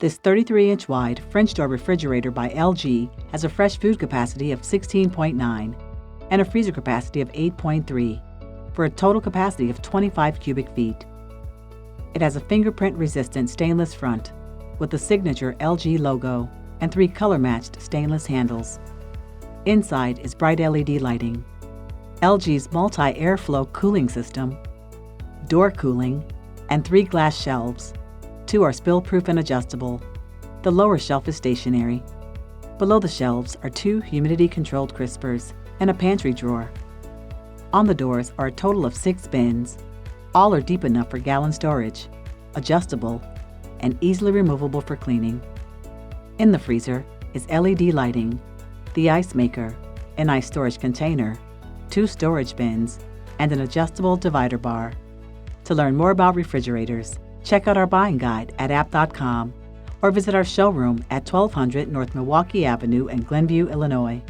This 33-inch wide French door refrigerator by LG has a fresh food capacity of 16.9 and a freezer capacity of 8.3 for a total capacity of 25 cubic feet. It has a fingerprint-resistant stainless front with the signature LG logo and 3 color-matched stainless handles. Inside is bright LED lighting, LG's multi-airflow cooling system, door cooling, and 3 glass shelves. 2 are spill-proof and adjustable. The lower shelf is stationary. Below the shelves are 2 humidity-controlled crispers and a pantry drawer. On the doors are a total of 6 bins. All are deep enough for gallon storage, adjustable, and easily removable for cleaning. In the freezer is LED lighting, the ice maker, an ice storage container, 2 storage bins, and an adjustable divider bar. To learn more about refrigerators, check out our buying guide at app.com or visit our showroom at 1200 North Milwaukee Avenue in Glenview, Illinois.